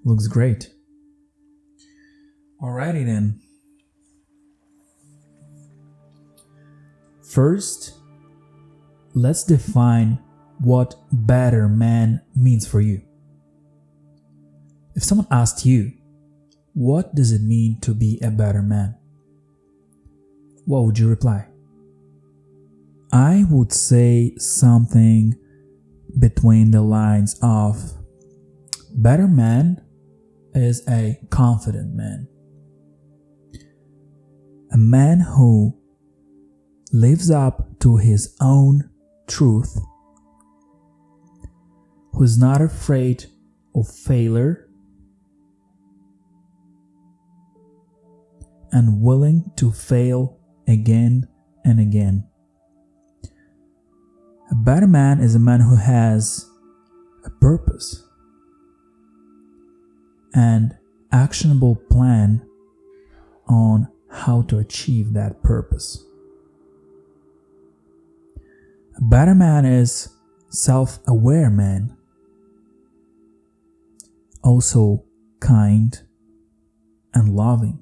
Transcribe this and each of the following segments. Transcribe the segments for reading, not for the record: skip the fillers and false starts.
Looks great. Alrighty then. First, let's define what better man means for you. If someone asked you, what does it mean to be a better man? What would you reply? I would say something between the lines of, better man is a confident man. A man who lives up to his own truth, who is not afraid of failure and willing to fail again and again. A better man is a man who has a purpose and actionable plan on how to achieve that purpose. A better man is self-aware man, also kind and loving.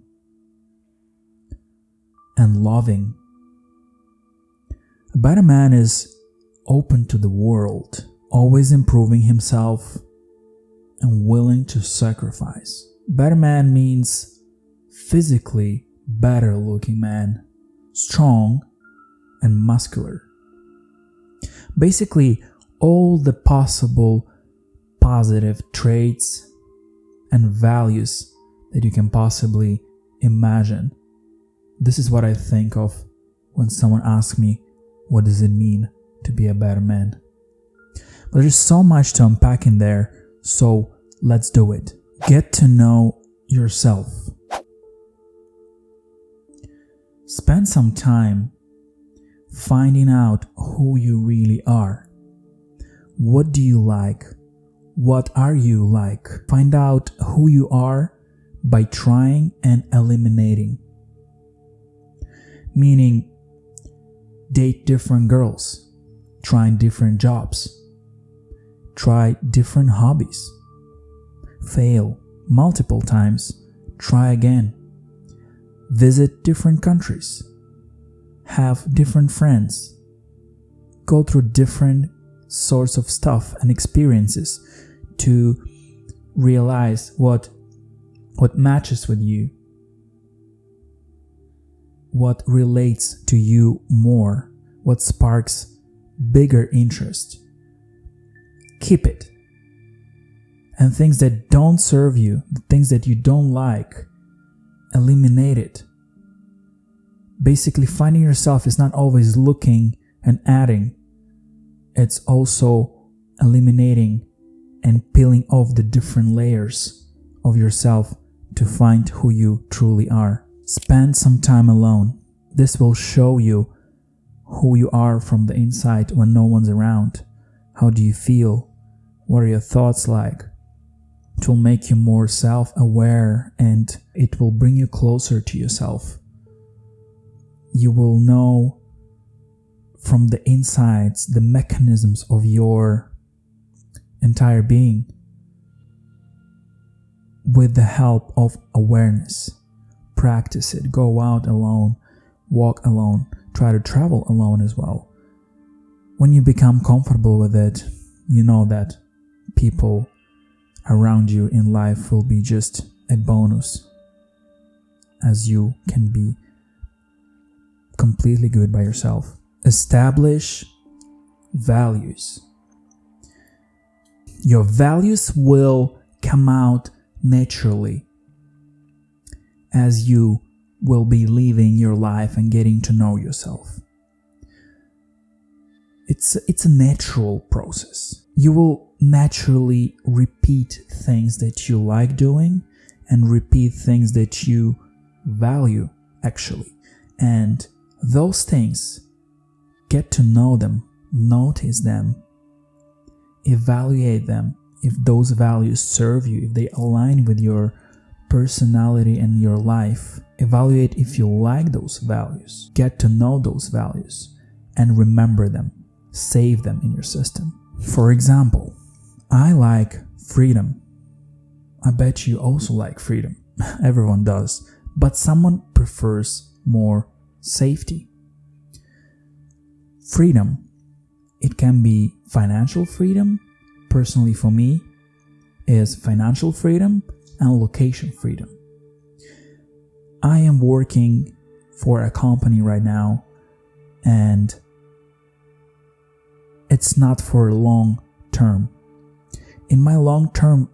A better man is open to the world, always improving himself and willing to sacrifice. Better man means physically better looking man, strong and muscular. Basically, all the possible positive traits and values that you can possibly imagine. This is what I think of when someone asks me, what does it mean to be a better man? But there's so much to unpack in there, so let's do it. Get to know yourself. Spend some time finding out who you really are. What do you like? What are you like? Find out who you are by trying and eliminating. Meaning, date different girls, try different jobs, try different hobbies, fail multiple times, try again, visit different countries, have different friends, go through different sorts of stuff and experiences to realize what matches with you, what relates to you more, what sparks bigger interest. Keep it. And things that don't serve you, the things that you don't like, eliminate it. Basically, finding yourself is not always looking and adding. It's also eliminating and peeling off the different layers of yourself to find who you truly are. Spend some time alone. This will show you who you are from the inside when no one's around. How do you feel? What are your thoughts like? It will make you more self-aware and it will bring you closer to yourself. You will know from the insides the mechanisms of your entire being with the help of awareness. Practice it. Go out alone, walk alone, try to travel alone as well. When you become comfortable with it, you know that people around you in life will be just a bonus, as you can be completely good by yourself. Establish values. Your values will come out naturally as you will be living your life and getting to know yourself. It's a natural process. You will naturally repeat things that you like doing and repeat things that you value actually. And those things, get to know them, notice them, evaluate them. If those values serve you, if they align with your personality and your life, evaluate if you like those values, get to know those values and remember them, save them in your system. For example, I like freedom. I bet you also like freedom. Everyone does. But someone prefers more safety. Freedom. It can be financial freedom. Personally for me, is financial freedom and location freedom. I am working for a company right now, and it's not for long term. In my long term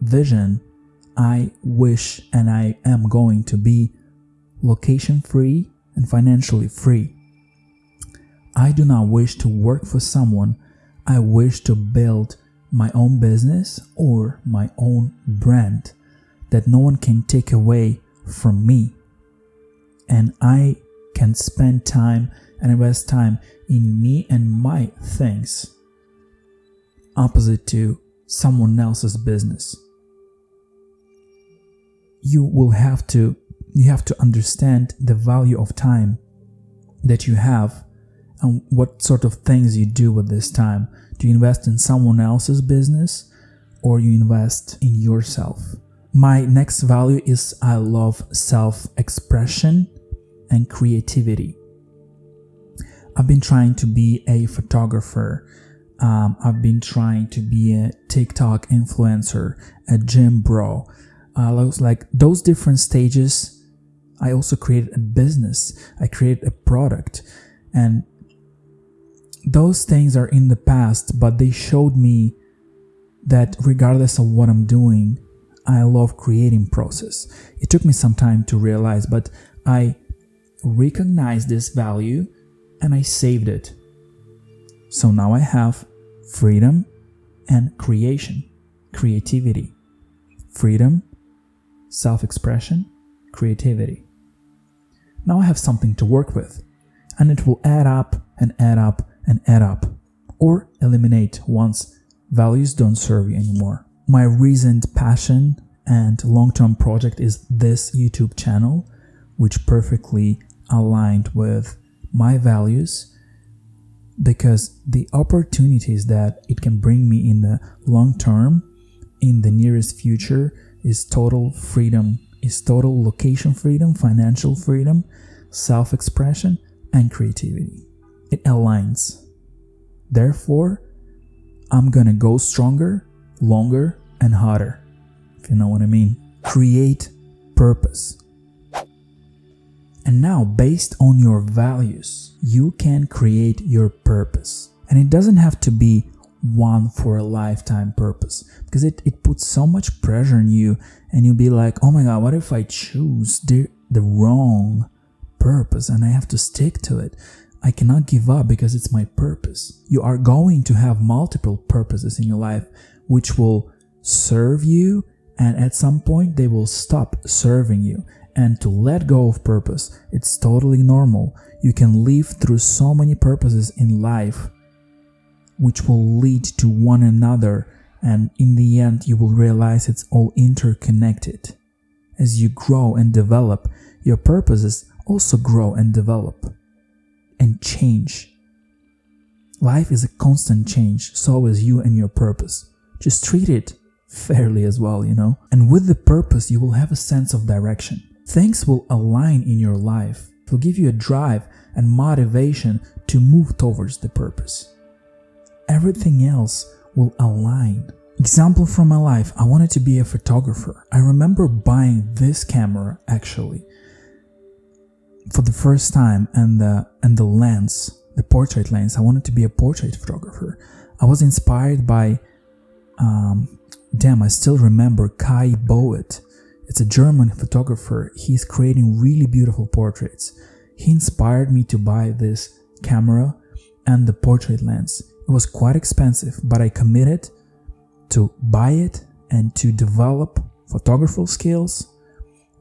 vision, I wish and I am going to be location free and financially free. I do not wish to work for someone. I wish to build my own business or my own brand that no one can take away from me. And I can spend time and invest time in me and my things, opposite to someone else's business. You have to understand the value of time that you have and what sort of things you do with this time. Do you invest in someone else's business or you invest in yourself? My next value is I love self-expression and creativity. I've been trying to be a photographer. I've been trying to be a TikTok influencer, a gym bro. Like those different stages. I also created a business. I created a product. And those things are in the past, but they showed me that regardless of what I'm doing, I love creating process. It took me some time to realize, but I recognized this value and I saved it. So now I have freedom and creativity. Freedom, self-expression, creativity. Now I have something to work with, and it will add up and add up and add up, or eliminate once values don't serve you anymore. My recent passion and long-term project is this YouTube channel, which perfectly aligned with my values, because the opportunities that it can bring me in the long term, in the nearest future, is total freedom, is total location freedom, financial freedom, self-expression, and creativity. It aligns. Therefore, I'm gonna go stronger, longer, and harder, if you know what I mean. Create purpose. And now, based on your values, you can create your purpose. And it doesn't have to be one for a lifetime purpose, because it puts so much pressure on you, and you'll be like, oh my god, what if I choose the wrong purpose and I have to stick to it? I cannot give up because it's my purpose. You are going to have multiple purposes in your life which will serve you, and at some point they will stop serving you. And to let go of purpose, it's totally normal. You can live through so many purposes in life which will lead to one another, and in the end you will realize it's all interconnected. As you grow and develop, your purposes also grow and develop and change. Life is a constant change, so is you and your purpose. Just treat it fairly as well, And with the purpose, you will have a sense of direction. Things will align in your life. It will give you a drive and motivation to move towards the purpose. Everything else will align. Example from my life, I wanted to be a photographer. I remember buying this camera actually for the first time, and the lens, the portrait lens. I wanted to be a portrait photographer. I was inspired by I still remember Kai Boet. It's a German photographer. He's creating really beautiful portraits. He inspired me to buy this camera and the portrait lens. It was quite expensive, but I committed to buy it and to develop photography skills,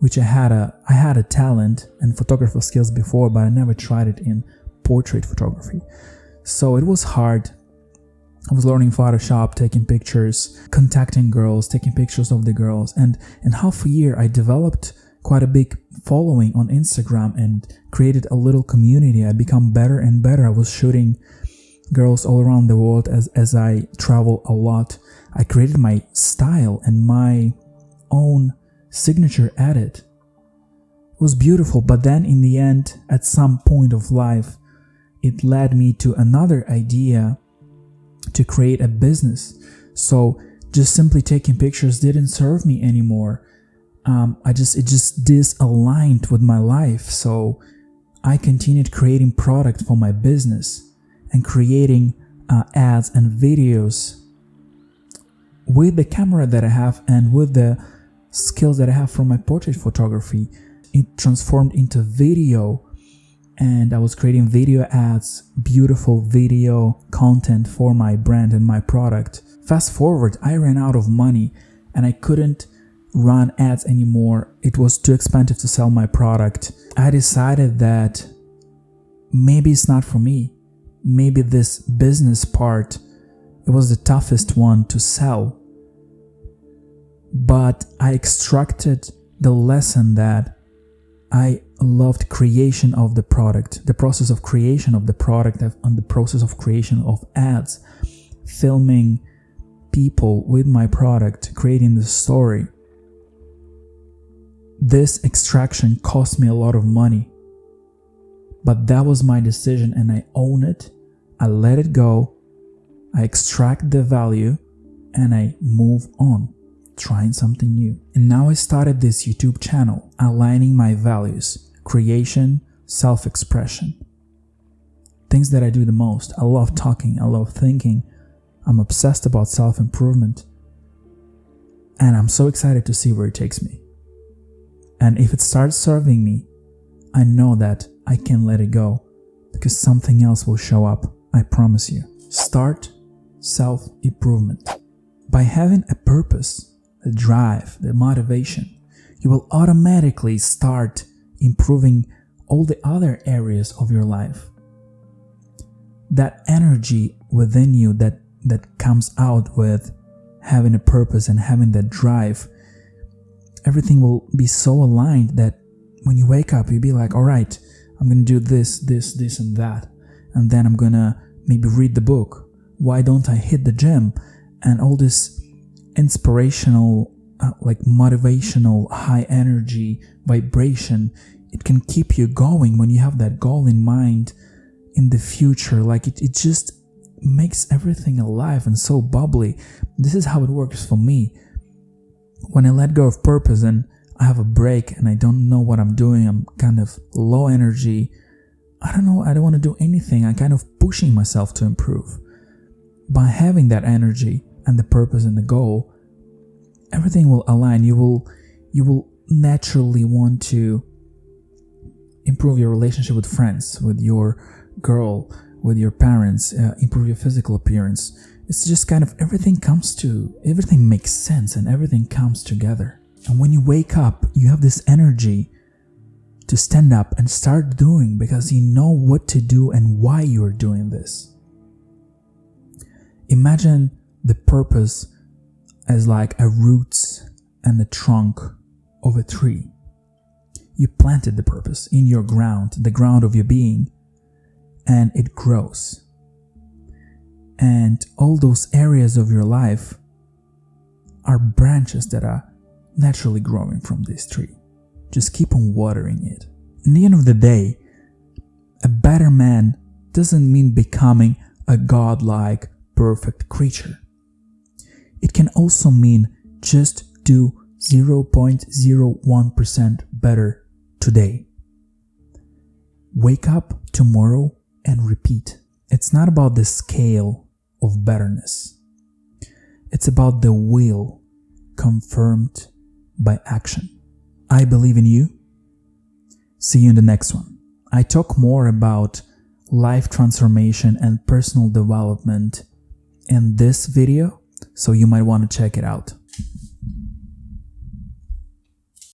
which I had a talent and photography skills before, but I never tried it in portrait photography. So it was hard. I was learning Photoshop, taking pictures, contacting girls, taking pictures of the girls, and in half a year I developed quite a big following on Instagram and created a little community. I become better and better. I was shooting girls all around the world as I travel a lot. I created my style and my own signature at it. It was beautiful, but then in the end, at some point of life, it led me to another idea to create a business. So just simply taking pictures didn't serve me anymore. It just disaligned with my life. So I continued creating product for my business and creating ads and videos with the camera that I have and with the skills that I have from my portrait photography. It transformed into video, and I was creating video ads, beautiful video content for my brand and my product. Fast forward, I ran out of money and I couldn't run ads anymore. It was too expensive to sell my product. I decided that maybe it's not for me. Maybe this business part, it was the toughest one to sell. But I extracted the lesson that I loved creation of the product, the process of creation of the product, and the process of creation of ads, filming people with my product, creating the story. This extraction cost me a lot of money, but that was my decision and I own it. I let it go. I extract the value and I move on, trying something new. And now I started this YouTube channel, aligning my values, creation, self-expression. Things that I do the most. I love talking, I love thinking. I'm obsessed about self-improvement. And I'm so excited to see where it takes me. And if it starts serving me, I know that I can let it go because something else will show up. I promise you. Start self-improvement. By having a purpose, the drive, the motivation, you will automatically start improving all the other areas of your life. That energy within you that comes out with having a purpose and having that drive, everything will be so aligned that when you wake up, you'll be like, all right, I'm going to do this, and that. And then I'm going to maybe read the book. Why don't I hit the gym? And all this inspirational, motivational, high energy vibration, it can keep you going when you have that goal in mind in the future. It just makes everything alive and so bubbly. This is how it works for me. When I let go of purpose and I have a break and I don't know what I'm doing, I'm kind of low energy. I don't want to do anything. I'm kind of pushing myself to improve. By having that energy and the purpose and the goal, everything will align. You will naturally want to improve your relationship with friends, with your girl, with your parents, improve your physical appearance. It's just kind of everything makes sense and everything comes together. And when you wake up, you have this energy to stand up and start doing because you know what to do and why you're doing this. Imagine the purpose as like a roots and the trunk of a tree. You planted the purpose in your ground, the ground of your being, and it grows. And all those areas of your life are branches that are naturally growing from this tree. Just keep on watering it. In the end of the day, a better man doesn't mean becoming a godlike, perfect creature. It can also mean just do 0.01% better today. Wake up tomorrow and repeat. It's not about the scale of betterness. It's about the will confirmed by action. I believe in you. See you in the next one. I talk more about life transformation and personal development in this video, so you might want to check it out.